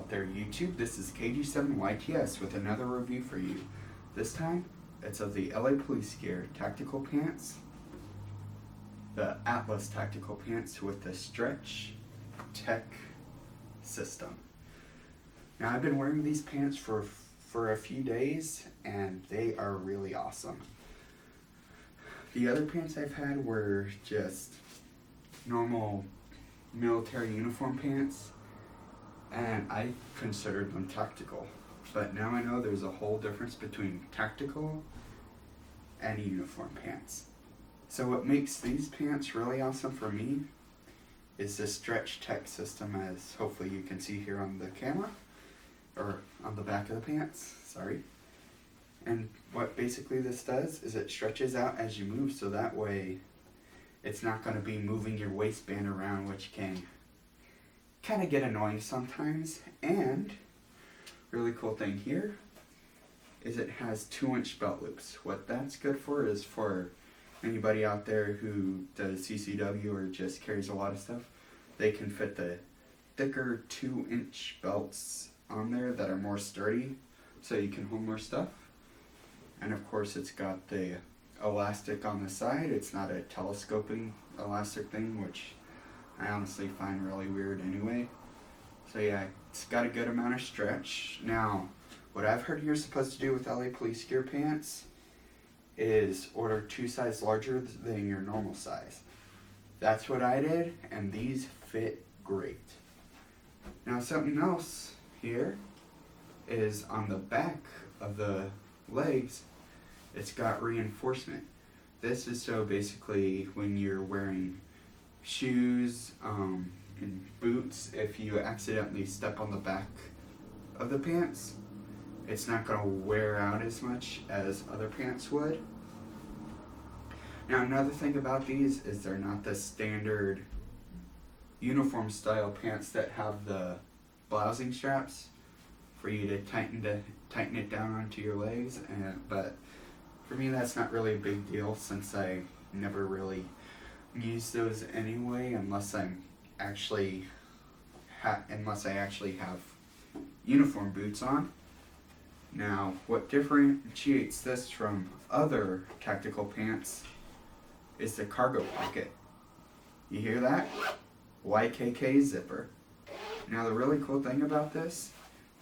out there, YouTube? This is KG7YTS with another review for you. This time, it's of the LA Police Gear Tactical Pants, the Atlas Tactical Pants with the Stretch Tech system. Now, I've been wearing these pants for a few days, and they are really awesome. The other pants I've had were just normal military uniform pants, and I considered them tactical. But now I know there's a whole difference between tactical and uniform pants. So what makes these pants really awesome for me is the Stretch Tech system, as hopefully you can see here on the camera, or on the back of the pants, sorry. And what basically this does is it stretches out as you move, so that way it's not going to be moving your waistband around, which can kind of get annoying sometimes. And really cool thing here is it has 2-inch belt loops. What that's good for is for anybody out there who does CCW or just carries a lot of stuff. They can fit the thicker 2-inch belts on there that are more sturdy, so you can hold more stuff. And of course it's got the elastic on the side. It's not a telescoping elastic thing, which I honestly find really weird anyway. So yeah, it's got a good amount of stretch. Now, what I've heard you're supposed to do with LA Police Gear pants is order 2 sizes larger than your normal size. That's what I did, and these fit great. Now, something else here is on the back of the legs, it's got reinforcement. This is so basically when you're wearing shoes and boots, if you accidentally step on the back of the pants, it's not going to wear out as much as other pants would. Now, another thing about these is they're not the standard uniform style pants that have the blousing straps for you to tighten it down onto your legs. But for me, that's not really a big deal, since I never really use those anyway, unless I actually have uniform boots on. Now, what differentiates this from other tactical pants is the cargo pocket. You hear that? YKK zipper. Now, the really cool thing about this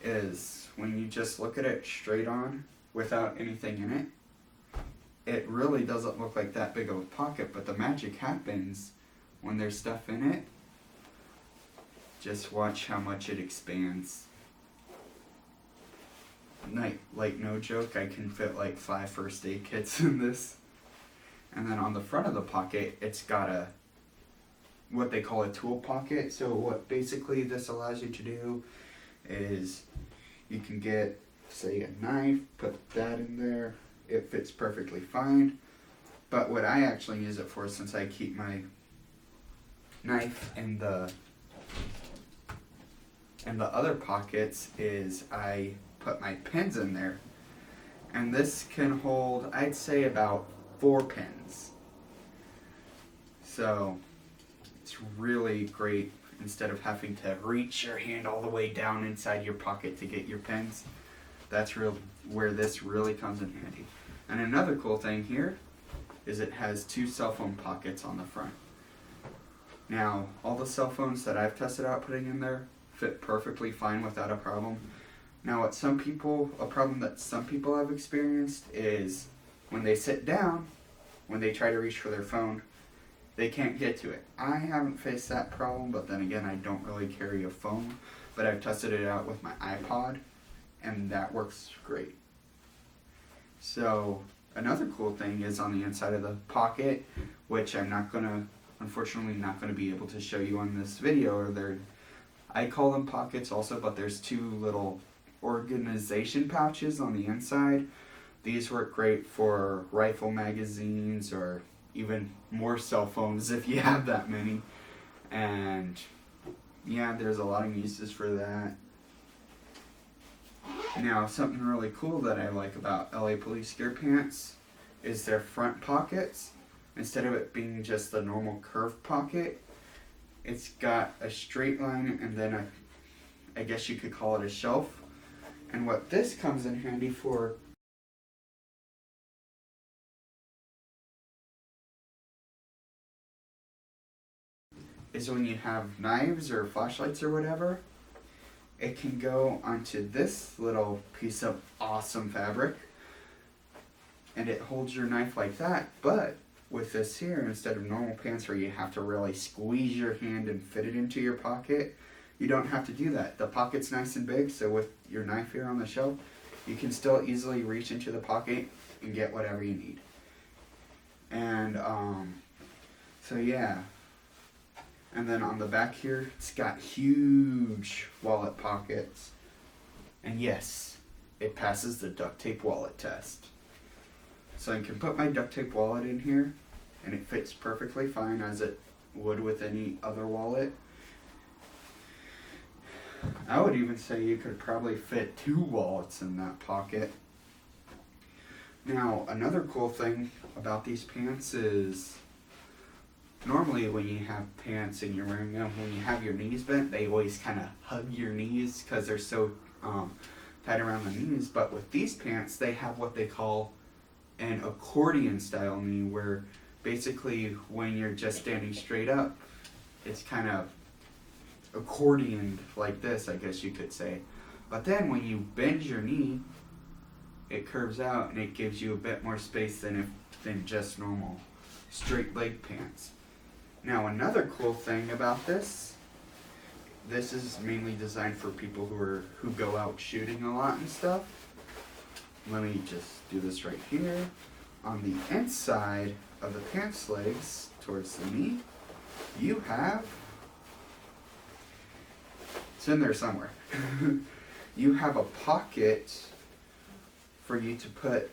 is when you just look at it straight on without anything in it, it really doesn't look like that big of a pocket, but the magic happens when there's stuff in it. Just watch how much it expands. Like no joke, I can fit like 5 first aid kits in this. And then on the front of the pocket, it's got what they call a tool pocket. So what basically this allows you to do is you can get, say, a knife, put that in there. It fits perfectly fine. But what I actually use it for, since I keep my knife in the other pockets, is I put my pins in there. And this can hold, I'd say, about 4 pins. So it's really great. Instead of having to reach your hand all the way down inside your pocket to get your pins, that's where this really comes in handy. And another cool thing here is it has 2 cell phone pockets on the front. Now, all the cell phones that I've tested out putting in there fit perfectly fine without a problem. Now, a problem that some people have experienced is when they sit down, when they try to reach for their phone, they can't get to it. I haven't faced that problem, but then again, I don't really carry a phone. But I've tested it out with my iPod, and that works great. So another cool thing is on the inside of the pocket, which I'm unfortunately not gonna be able to show you on this video. I call them pockets also, but there's 2 little organization pouches on the inside. These work great for rifle magazines, or even more cell phones if you have that many. And yeah, there's a lot of uses for that. Now, something really cool that I like about LA Police Gear pants is their front pockets. Instead of it being just the normal curved pocket, it's got a straight line and then I guess you could call it a shelf. And what this comes in handy for is when you have knives or flashlights or whatever, it can go onto this little piece of awesome fabric and it holds your knife like that. But with this here, instead of normal pants where you have to really squeeze your hand and fit it into your pocket, you don't have to do that. The pocket's nice and big, so with your knife here on the shelf, you can still easily reach into the pocket and get whatever you need. And so yeah. And then on the back here, it's got huge wallet pockets. And yes, it passes the duct tape wallet test. So I can put my duct tape wallet in here, and it fits perfectly fine as it would with any other wallet. I would even say you could probably fit 2 wallets in that pocket. Now, another cool thing about these pants is normally when you have pants and you're wearing them, when you have your knees bent, they always kind of hug your knees because they're so tight around the knees. But with these pants, they have what they call an accordion style knee, where basically when you're just standing straight up, it's kind of accordioned like this, I guess you could say. But then when you bend your knee, it curves out and it gives you a bit more space than just normal straight leg pants. Now another cool thing about this is mainly designed for people who go out shooting a lot and stuff. Let me just do this right here. On the inside of the pants legs towards the knee, you have, it's in there somewhere, you have a pocket for you to put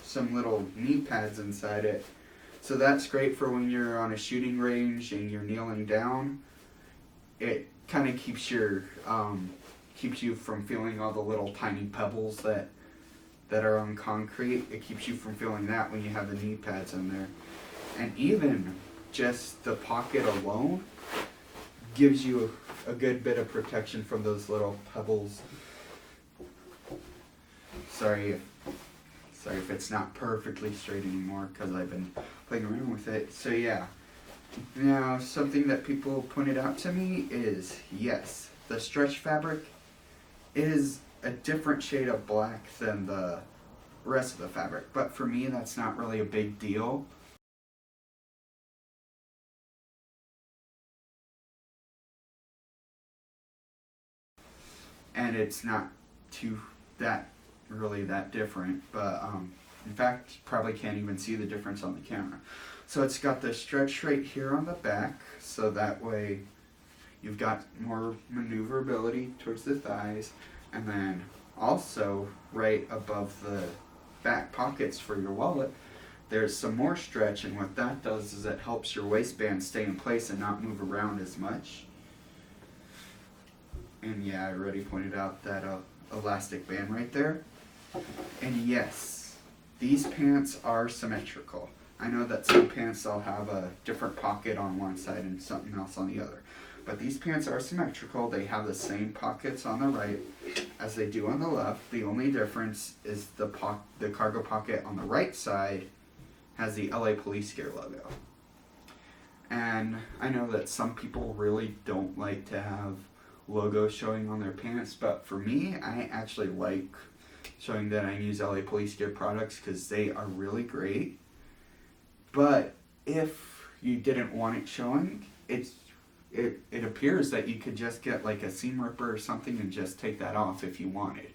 some little knee pads inside it. So that's great for when you're on a shooting range and you're kneeling down. It kind of keeps you from feeling all the little tiny pebbles that are on concrete. It keeps you from feeling that when you have the knee pads in there. And even just the pocket alone gives you a good bit of protection from those little pebbles. Sorry if it's not perfectly straight anymore because I've been playing around with it. So yeah. Now something that people pointed out to me is, yes, the stretch fabric is a different shade of black than the rest of the fabric. But for me, that's not really a big deal. And it's not really that different, but in fact probably can't even see the difference on the camera. So it's got the stretch right here on the back, so that way you've got more maneuverability towards the thighs, and then also right above the back pockets for your wallet there's some more stretch, and what that does is it helps your waistband stay in place and not move around as much. And yeah, I already pointed out that elastic band right there. And yes, these pants are symmetrical. I know that some pants will have a different pocket on one side and something else on the other. But these pants are symmetrical. They have the same pockets on the right as they do on the left. The only difference is the cargo pocket on the right side has the LA Police Gear logo. And I know that some people really don't like to have logos showing on their pants, but for me, I actually like showing that I use LA Police Gear products because they are really great. But if you didn't want it showing, it appears that you could just get like a seam ripper or something and just take that off if you wanted.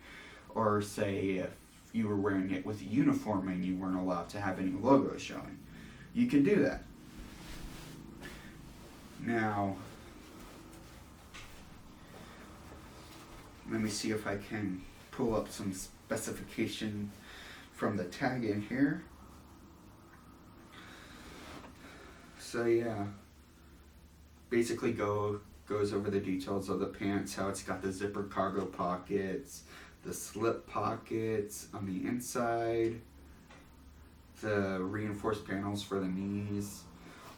Or say if you were wearing it with a uniform and you weren't allowed to have any logos showing, you could do that. Now, let me see if I can pull up some specification from the tag in here. So yeah, basically goes over the details of the pants, how it's got the zipper cargo pockets, the slip pockets on the inside, the reinforced panels for the knees.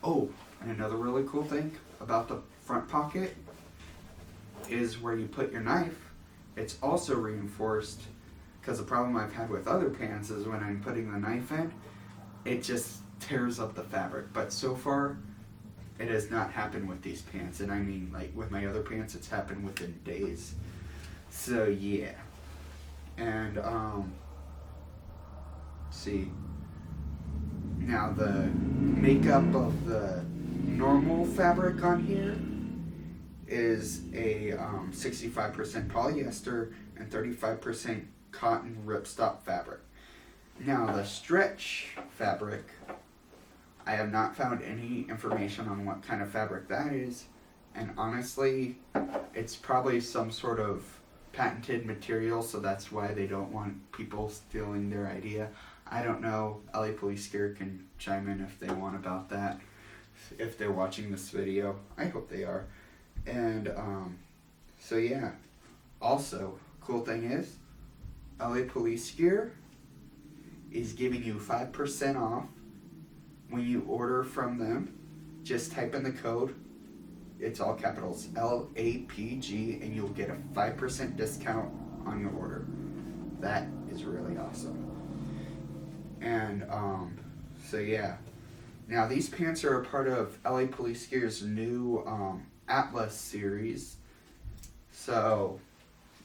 Oh, and another really cool thing about the front pocket is where you put your knife. It's also reinforced, because the problem I've had with other pants is when I'm putting the knife in, it just tears up the fabric. But so far, it has not happened with these pants. And I mean, like with my other pants, it's happened within days. So yeah. And see, now the makeup of the normal fabric on here is a 65% polyester and 35% cotton ripstop fabric. Now the stretch fabric, I have not found any information on what kind of fabric that is, and honestly, it's probably some sort of patented material, so that's why they don't want people stealing their idea. I don't know. LA Police Gear can chime in if they want about that, if they're watching this video. I hope they are. And so yeah. Also, cool thing is, LA Police Gear is giving you 5% off when you order from them. Just type in the code, it's all capitals, LAPG, and you'll get a 5% discount on your order. That is really awesome. And so yeah. Now these pants are a part of LA Police Gear's new Atlas series. So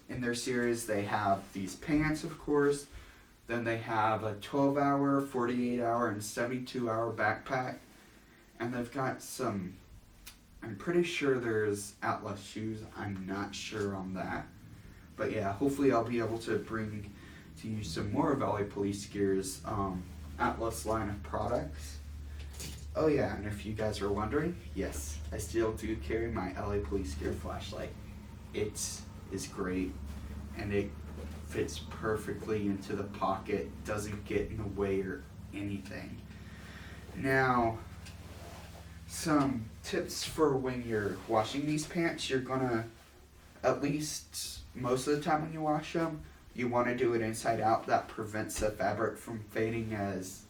in their series they have these pants, of course. Then they have a 12-hour, 48-hour, and 72-hour backpack. And they've got some, I'm pretty sure there's Atlas shoes. I'm not sure on that. But yeah, hopefully I'll be able to bring to you some more of LA Police Gear's Atlas line of products. Oh yeah, and if you guys are wondering, yes, I still do carry my LA Police Gear flashlight. It is great, and it fits perfectly into the pocket, doesn't get in the way or anything. Now, some tips for when you're washing these pants. You're gonna, at least most of the time when you wash them, you want to do it inside out. That prevents the fabric from fading as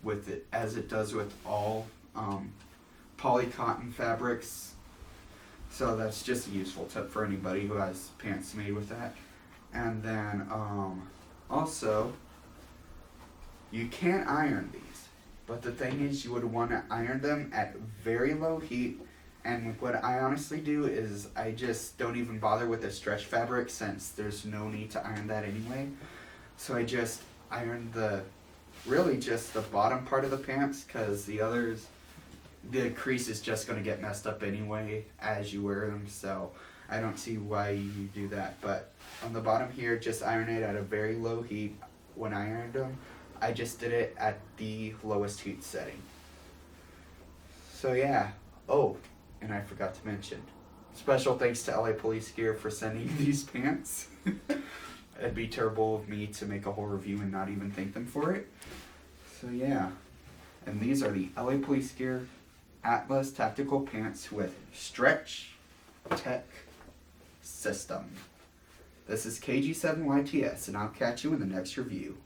it does with all poly cotton fabrics. So that's just a useful tip for anybody who has pants made with that. And then also, you can iron these, but the thing is you would want to iron them at very low heat. And what I honestly do is I just don't even bother with the stretch fabric, since there's no need to iron that anyway. So I just iron really just the bottom part of the pants, because the crease is just going to get messed up anyway as you wear them. So I don't see why you do that. But on the bottom here, just iron it at a very low heat. When I ironed them, I just did it at the lowest heat setting. So yeah. Oh, and I forgot to mention, special thanks to LA Police Gear for sending these pants. It'd be terrible of me to make a whole review and not even thank them for it. So yeah. And these are the LA Police Gear Atlas Tactical Pants with Stretch Tech System. This is KG7YTS, and I'll catch you in the next review.